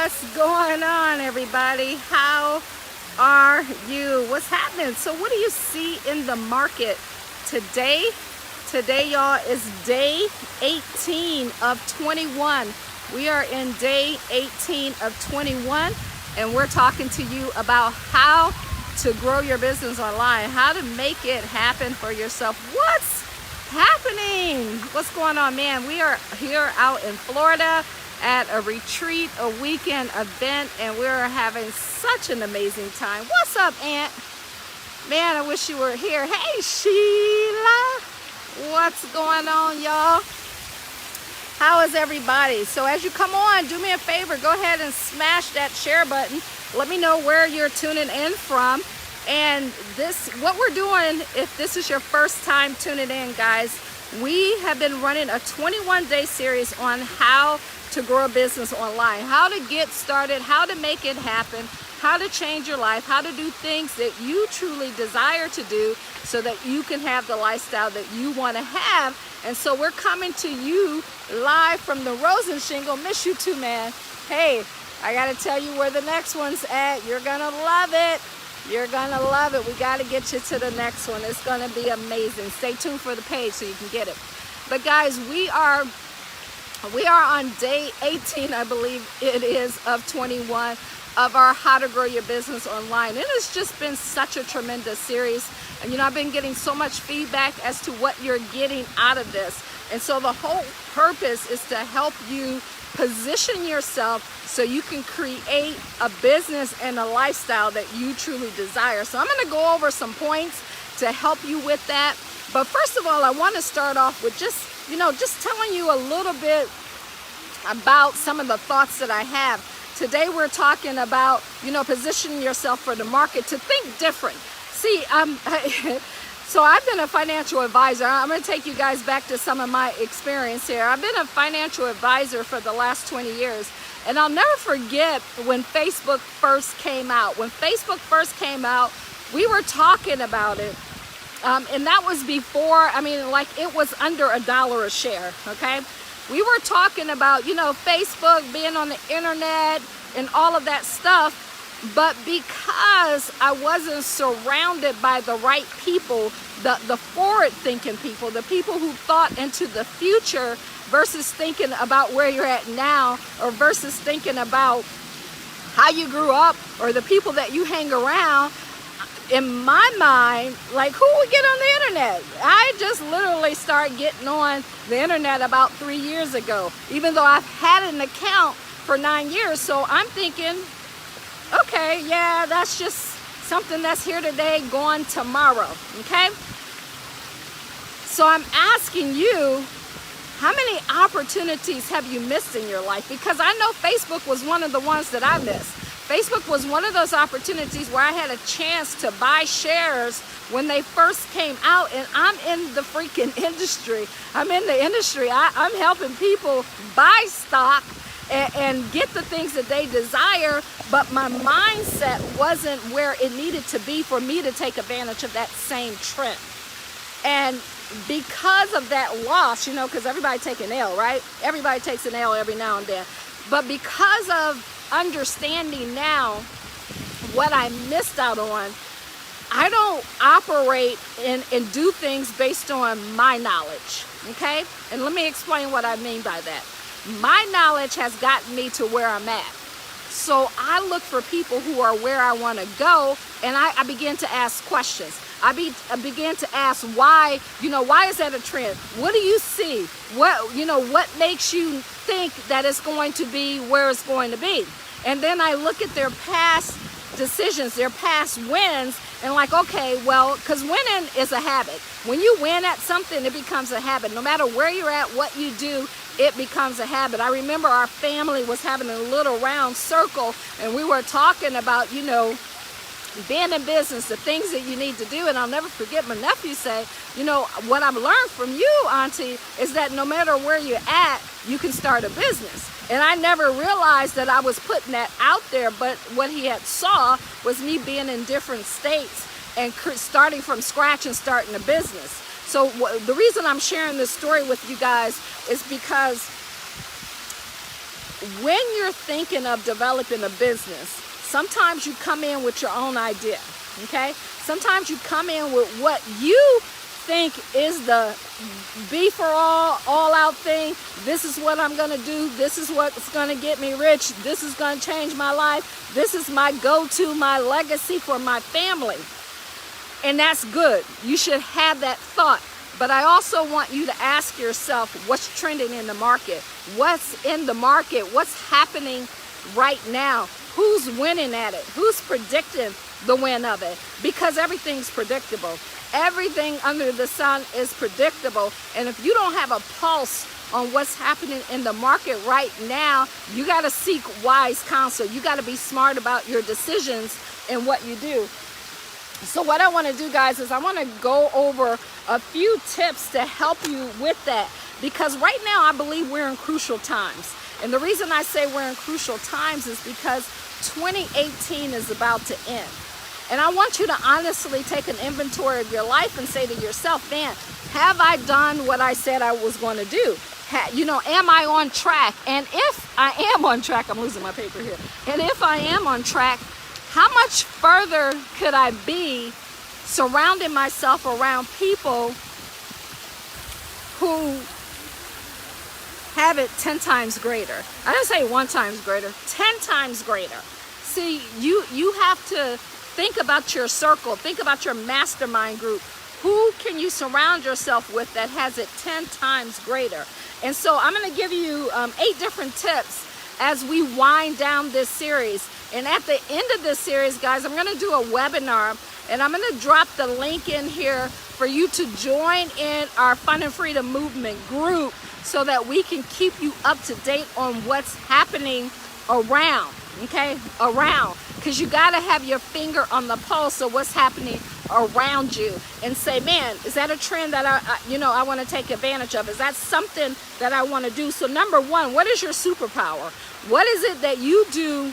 What's going on, everybody? How are you? What's happening? So what do you see in the market today? Today, y'all, is day 18 of 21. We are in day 18 of 21, and we're talking to you about how to grow your business online, how to make it happen for yourself. What's happening? What's going on, man? We are here out in Florida at a retreat, a weekend event, and we're having such an amazing time. What's up, Aunt? Man, I wish you were here. Hey, Sheila. What's going on, y'all? How is everybody? So as you come on, do me a favor, go ahead and smash that share button. Let me know where you're tuning in from. And this, what we're doing, if this is your first time tuning in, guys, we have been running a 21-day series on how to grow a business online, how to get started, how to make it happen, how to change your life, how to do things that you truly desire to do so that you can have the lifestyle that you want to have. And so we're coming to you live from the Rosen Shingle. Miss you too, man. Hey, I got to tell you where the next one's at. You're going to love it. You're going to love it. We got to get you to the next one. It's going to be amazing. Stay tuned for the page so you can get it. But guys, we are on day 18, I believe it is, of 21 of our How to Grow Your Business Online. It has just been such a tremendous series. And you know, I've been getting so much feedback as to what you're getting out of this. And so the whole purpose is to help you position yourself so you can create a business and a lifestyle that you truly desire. So I'm going to go over some points to help you with that. But first of all, I want to start off with just telling you a little bit about some of the thoughts that I have. Today we're talking about, positioning yourself for the market to think different. See, so I've been a financial advisor. I'm going to take you guys back to some of my experience here. I've been a financial advisor for the last 20 years. And I'll never forget when Facebook first came out. When Facebook first came out, we were talking about it. And that was before, it was under $1 a share, okay? We were talking about, Facebook, being on the internet and all of that stuff. But because I wasn't surrounded by the right people, the forward-thinking people, the people who thought into the future versus thinking about where you're at now, or versus thinking about how you grew up or the people that you hang around, in my mind, like, who would get on the internet? I just literally started getting on the internet about 3 years ago, even though I've had an account for 9 years. So I'm thinking, okay, yeah, that's just something that's here today, gone tomorrow, okay? So I'm asking you, how many opportunities have you missed in your life? Because I know Facebook was one of the ones that I missed. Facebook was one of those opportunities where I had a chance to buy shares when they first came out, and I'm in the freaking industry. I'm in the industry. I'm helping people buy stock and get the things that they desire, but my mindset wasn't where it needed to be for me to take advantage of that same trend. And because of that loss, because everybody takes an L, right? Everybody takes an L every now and then. But because of understanding now what I missed out on, I don't operate and do things based on my knowledge, okay? And let me explain what I mean by that. My knowledge has gotten me to where I'm at. So I look for people who are where I want to go, and I begin to ask questions. I began to ask why, why is that a trend? What do you see? What makes you think that it's going to be where it's going to be? And then I look at their past decisions, their past wins, and like, okay, well, because winning is a habit. When you win at something, it becomes a habit. No matter where you're at, what you do, it becomes a habit. I remember our family was having a little round circle, and we were talking about, being in business, the things that you need to do. And I'll never forget my nephew say, what I've learned from you, Auntie, is that no matter where you're at, you can start a business. And I never realized that I was putting that out there, but what he had saw was me being in different states and starting from scratch and starting a business. So the reason I'm sharing this story with you guys is because when you're thinking of developing a business, sometimes you come in with your own idea, okay? Sometimes you come in with what you think is the be for all out thing. This is what I'm gonna do. This is what's gonna get me rich. This is gonna change my life. This is my go-to, my legacy for my family. And that's good. You should have that thought. But I also want you to ask yourself, what's trending in the market? What's in the market? What's happening right now? Who's winning at it? Who's predicting the win of it? Because everything's predictable. Everything under the sun is predictable. And if you don't have a pulse on what's happening in the market right now, you got to seek wise counsel. You got to be smart about your decisions and what you do. So what I want to do, guys, is I want to go over a few tips to help you with that, because right now I believe we're in crucial times. And the reason I say we're in crucial times is because 2018 is about to end. And I want you to honestly take an inventory of your life and say to yourself, man, have I done what I said I was going to do? Am I on track? And if I am on track, I'm losing my paper here. And if I am on track, how much further could I be surrounding myself around people who have it 10 times greater? I didn't say 1 times greater, 10 times greater. See, you have to think about your circle, think about your mastermind group. Who can you surround yourself with that has it 10 times greater? And so I'm going to give you 8 different tips as we wind down this series. And at the end of this series, guys, I'm going to do a webinar, and I'm going to drop the link in here for you to join in our Fun and Freedom Movement group so that we can keep you up to date on what's happening around, okay? Around. Because you got to have your finger on the pulse of what's happening around you and say, man, is that a trend that I want to take advantage of? Is that something that I want to do? So number one, what is your superpower? What is it that you do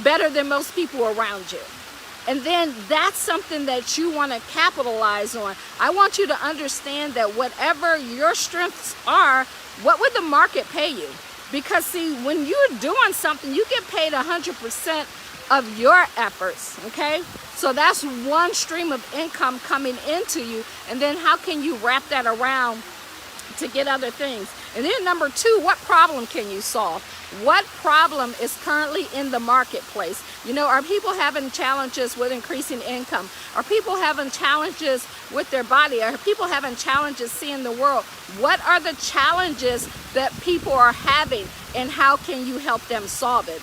better than most people around you? And then that's something that you want to capitalize on. I want you to understand that whatever your strengths are, what would the market pay you? Because see, when you're doing something, you get paid 100% of your efforts, okay? So that's one stream of income coming into you. And then how can you wrap that around to get other things? And then number two, what problem can you solve? What problem is currently in the marketplace? Are people having challenges with increasing income? Are people having challenges with their body? Are people having challenges seeing the world? What are the challenges that people are having, and how can you help them solve it?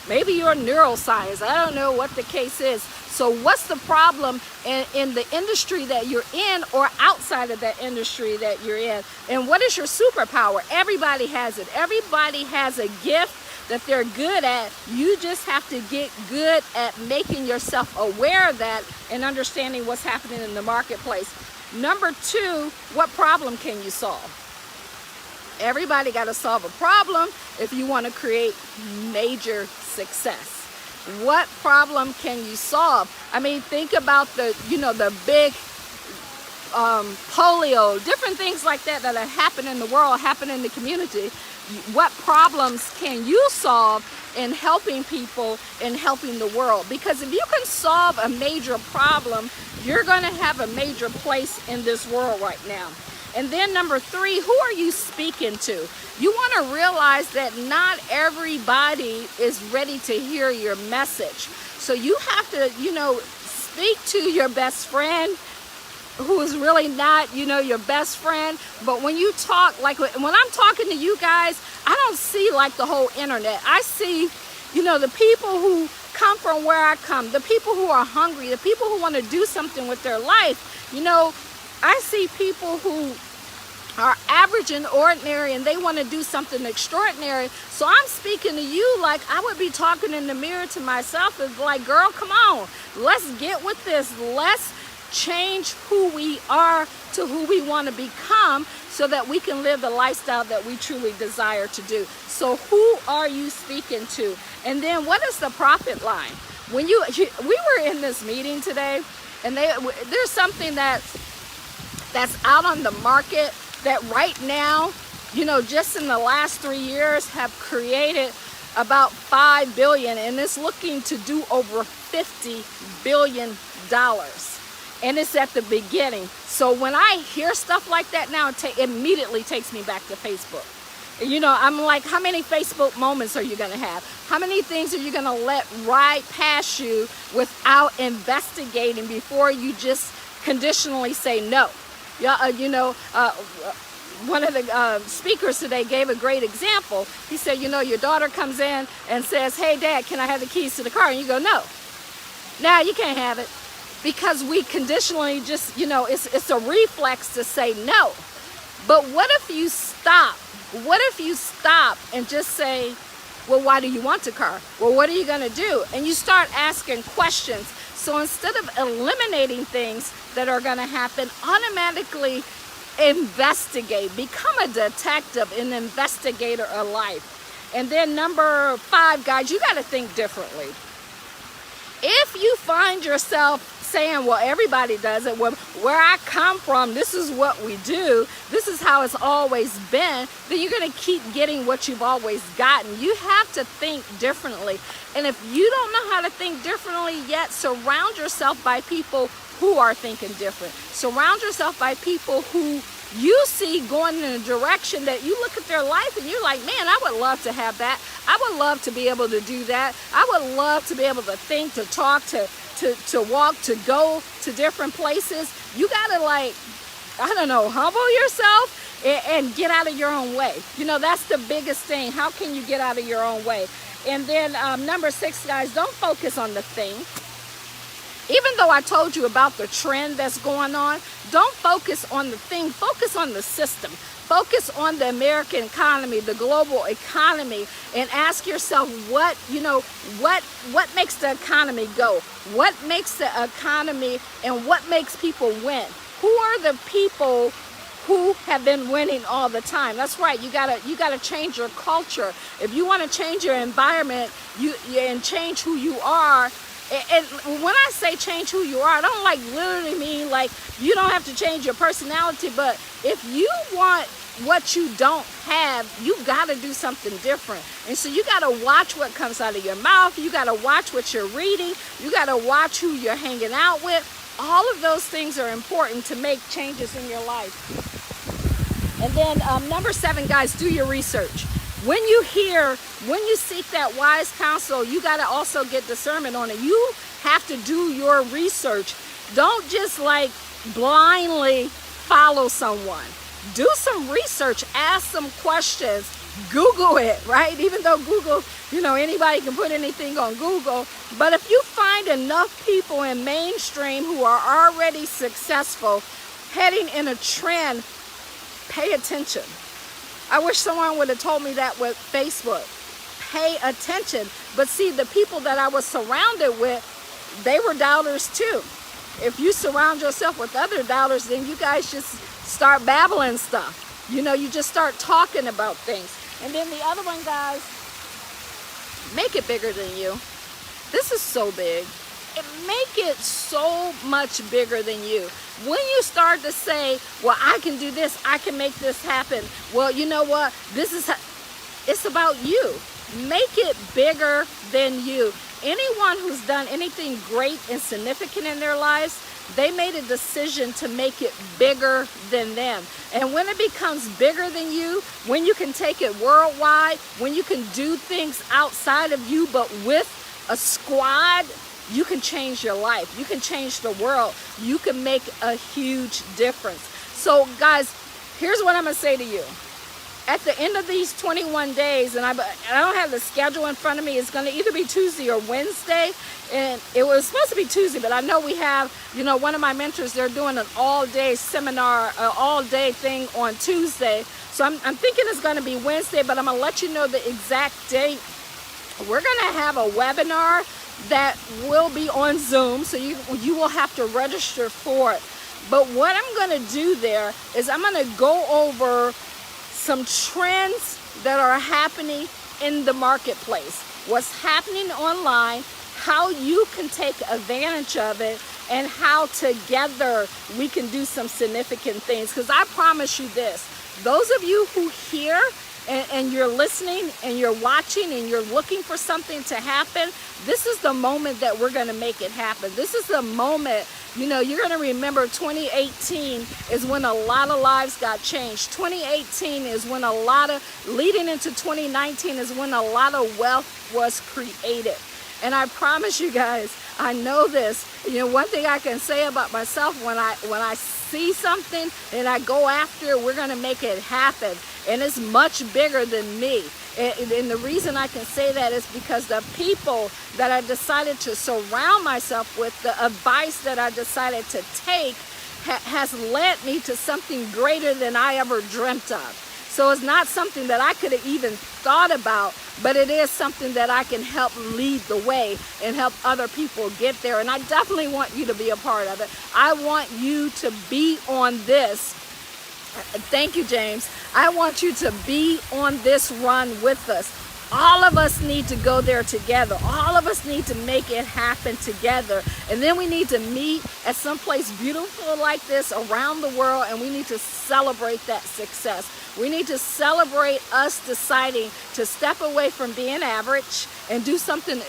Maybe you're neuroscience. I don't know what the case is. So what's the problem in the industry that you're in or outside of that industry that you're in? And what is your superpower? Everybody has it. Everybody has a gift that they're good at. You just have to get good at making yourself aware of that and understanding what's happening in the marketplace. Number two, what problem can you solve? Everybody got to solve a problem if you want to create major success. What problem can you solve? I mean, think about the big polio, different things like that that happen in the world, happen in the community. What problems can you solve in helping people and helping the world? Because if you can solve a major problem, you're going to have a major place in this world right now. And then number three, who are you speaking to? You want to realize that not everybody is ready to hear your message. So you have to, speak to your best friend who is really not, your best friend. But when you talk, like when I'm talking to you guys, I don't see like the whole internet. I see, the people who come from where I come, the people who are hungry, the people who want to do something with their life. I see people who are average and ordinary, and they want to do something extraordinary. So I'm speaking to you like I would be talking in the mirror to myself. It's like, girl, come on, let's get with this. Let's change who we are to who we want to become so that we can live the lifestyle that we truly desire to do. So who are you speaking to? And then what is the profit line? When we were in this meeting today, and there's something that's out on the market that right now, just in the last 3 years have created about 5 billion, and it's looking to do over 50 billion dollars, and it's at the beginning. So when I hear stuff like that now, it immediately takes me back to Facebook. You know, I'm like, how many Facebook moments are you going to have? How many things are you going to let ride past you without investigating before you just conditionally say no? Yeah, one of the speakers today gave a great example. He said, you know, your daughter comes in and says, hey, Dad, can I have the keys to the car? And you go, no. Nah, you can't have it. Because we conditionally just, you know, it's a reflex to say no. But what if you stop? What if you stop and just say, well, why do you want the car? Well, what are you going to do? And you start asking questions. So instead of eliminating things that are going to happen, automatically investigate. Become a detective, an investigator of life. And then number 5, guys, you got to think differently. If you find yourself saying, well, everybody does it, well, where I come from, this is what we do, this is how it's always been, then you're going to keep getting what you've always gotten. You have to think differently. And if you don't know how to think differently yet, surround yourself by people who are thinking different. Surround yourself by people who you see going in a direction that you look at their life and you're like, man, I would love to have that. I would love to be able to do that. I would love to be able to think, to talk, to walk, to go to different places. You gotta, like, I don't know, humble yourself and get out of your own way. You know, that's the biggest thing. How can you get out of your own way? And then number 6, guys, don't focus on the thing. Even though I told you about the trend that's going on, don't focus on the thing, focus on the system. Focus on the American economy, the global economy, and ask yourself what makes the economy go? What makes the economy and what makes people win? Who are the people who have been winning all the time? That's right, you gotta change your culture. If you want to change your environment, and change who you are. And when I say change who you are, I don't like literally mean like you don't have to change your personality, but if you want what you don't have, you got to do something different. And so you got to watch what comes out of your mouth. You got to watch what you're reading. You got to watch who you're hanging out with. All of those things are important to make changes in your life. And then number 7, guys, do your research. When you seek that wise counsel, you got to also get discernment on it. You have to do your research. Don't just like blindly follow someone. Do some research, ask some questions, Google it, right? Even though Google, you know, anybody can put anything on Google. But if you find enough people in mainstream who are already successful, heading in a trend, pay attention. I wish someone would have told me that with Facebook. Pay attention. But see, the people that I was surrounded with, they were doubters too. If you surround yourself with other doubters, then you guys just start babbling stuff. You know, you just start talking about things. And then the other one, guys, make it bigger than you. This is so big. Make it so much bigger than you. When you start to say, well, I can do this, I can make this happen. Well, you know what? It's about you. Make it bigger than you. Anyone who's done anything great and significant in their lives, they made a decision to make it bigger than them. And when it becomes bigger than you, when you can take it worldwide, when you can do things outside of you, but with a squad, you can change your life. You can change the world. You can make a huge difference. So guys, here's what I'm gonna say to you. At the end of these 21 days, and I don't have the schedule in front of me, it's going to either be Tuesday or Wednesday, and it was supposed to be Tuesday, but I know we have, you know, one of my mentors, they're doing an all-day seminar, all-day thing on Tuesday, so I'm thinking it's going to be Wednesday, but I'm going to let you know the exact date. We're going to have a webinar that will be on Zoom, so you will have to register for it. But what I'm going to do there is I'm going to go over some trends that are happening in the marketplace, what's happening online, how you can take advantage of it, and how together we can do some significant things. Because I promise you this, those of you who hear and you're listening and you're watching and you're looking for something to happen, this is the moment that we're going to make it happen. This is the moment, you know, you're going to remember 2018 is when a lot of lives got changed. 2018 is when a lot of, leading into 2019 is when a lot of wealth was created. And I promise you guys, I know this. You know, one thing I can say about myself, when I see something and I go after it, we're going to make it happen. And it's much bigger than me. And the reason I can say that is because the people that I decided to surround myself with, the advice that I decided to take, has led me to something greater than I ever dreamt of. So it's not something that I could have even thought about, but it is something that I can help lead the way and help other people get there. And I definitely want you to be a part of it. I want you to be on this. Thank you, James. I want you to be on this run with us. All of us need to go there together. All of us need to make it happen together. And then we need to meet at some place beautiful like this around the world, and we need to celebrate that success. We need to celebrate us deciding to step away from being average and do something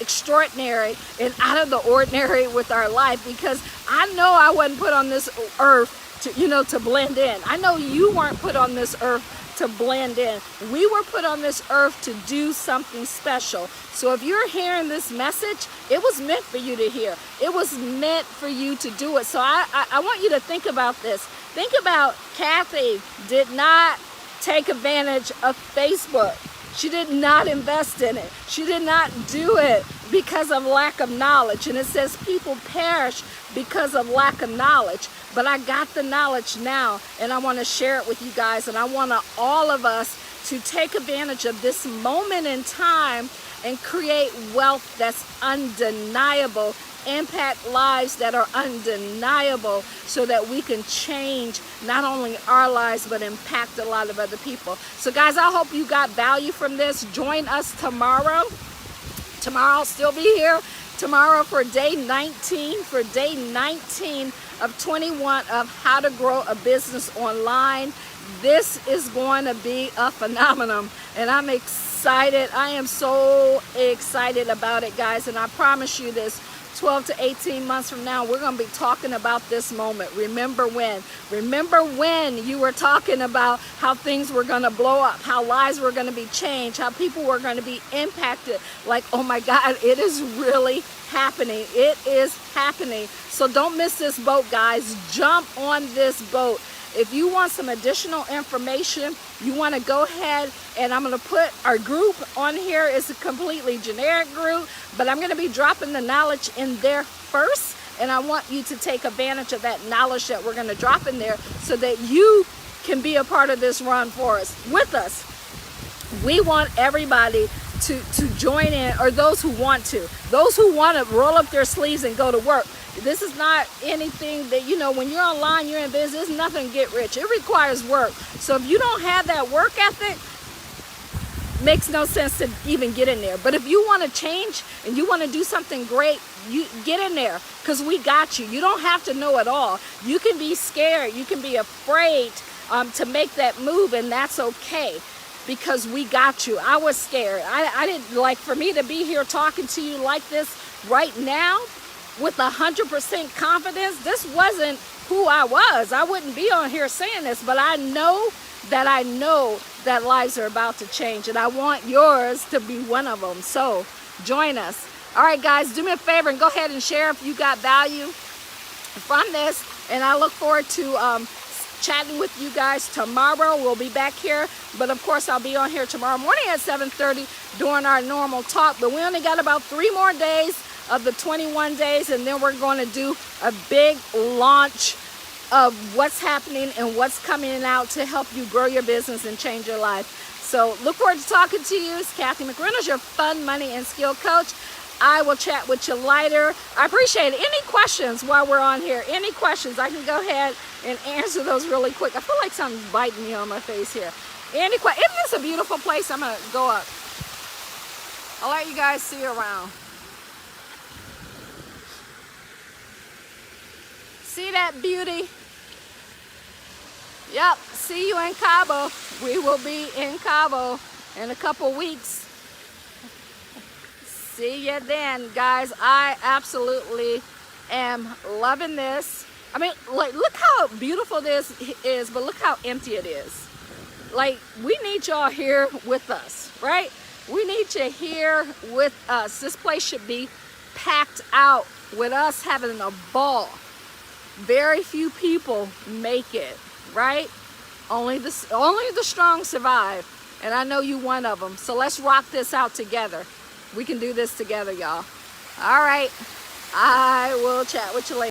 extraordinary and out of the ordinary with our life, because I know I wasn't put on this earth to blend in. I know you weren't put on this earth to blend in. We were put on this earth to do something special. So if you're hearing this message, it was meant for you to hear. It was meant for you to do it. So I want you to think about this. Think about Cathy did not take advantage of Facebook. She did not invest in it. She did not do it because of lack of knowledge. And it says people perish because of lack of knowledge. But I got the knowledge now, and I want to share it with you guys. And I want all of us to take advantage of this moment in time and create wealth that's undeniable, impact lives that are undeniable, so that we can change not only our lives but impact a lot of other people. So guys, I hope you got value from this. Join us tomorrow. Tomorrow I'll still be here. Tomorrow for day 19, of 21 of how to grow a business online. This is going to be a phenomenon, and I'm excited. I am so excited about it, guys. And I promise you this, 12 to 18 months from now, we're going to be talking about this moment. Remember when? Remember when you were talking about how things were going to blow up, how lives were going to be changed, how people were going to be impacted. Like, oh my God, it is really happening. It is happening. So don't miss this boat, guys. Jump on this boat. If you want some additional information, you want to go ahead, and I'm going to put our group on here. It's a completely generic group, but I'm going to be dropping the knowledge in there first, and I want you to take advantage of that knowledge that we're going to drop in there so that you can be a part of this run for us, with us. We want everybody to join in, or those who want to roll up their sleeves and go to work. This is not anything that, you know, when you're online, you're in business, nothing get rich. It requires work. So if you don't have that work ethic, makes no sense to even get in there. But if you want to change and you want to do something great, you get in there, because we got you. You don't have to know it all. You can be scared. You can be afraid to make that move, and that's okay, because we got you. I was scared. I didn't like, for me to be here talking to you like this right now with 100% confidence. This wasn't who I was. I wouldn't be on here saying this, but I know that lives are about to change, and I want yours to be one of them. So join us. All right, guys, do me a favor and go ahead and share if you got value from this, and I look forward to chatting with you guys tomorrow. We'll be back here, but of course I'll be on here tomorrow morning at 7:30 during our normal talk. But we only got about 3 more days of the 21 days, and then we're going to do a big launch of what's happening and what's coming out to help you grow your business and change your life. So look forward to talking to you. It's Cathy McReynolds, your fun, money, and skill coach. I will chat with you later. I appreciate it. Any questions while we're on here? Any questions? I can go ahead and answer those really quick. I feel like something's biting me on my face here. Any questions? Isn't this a beautiful place? I'm going to go up. I'll let you guys see around. See that beauty? Yep, see you in Cabo. We will be in Cabo in a couple weeks. See you then, guys. I absolutely am loving this. I mean, like, look how beautiful this is, but look how empty it is. Like, we need y'all here with us, right? We need you here with us. This place should be packed out with us having a ball. Very few people make it, right? Only the strong survive, and I know you one of them. So let's rock this out together. We can do this together, y'all. All right, I will chat with you later.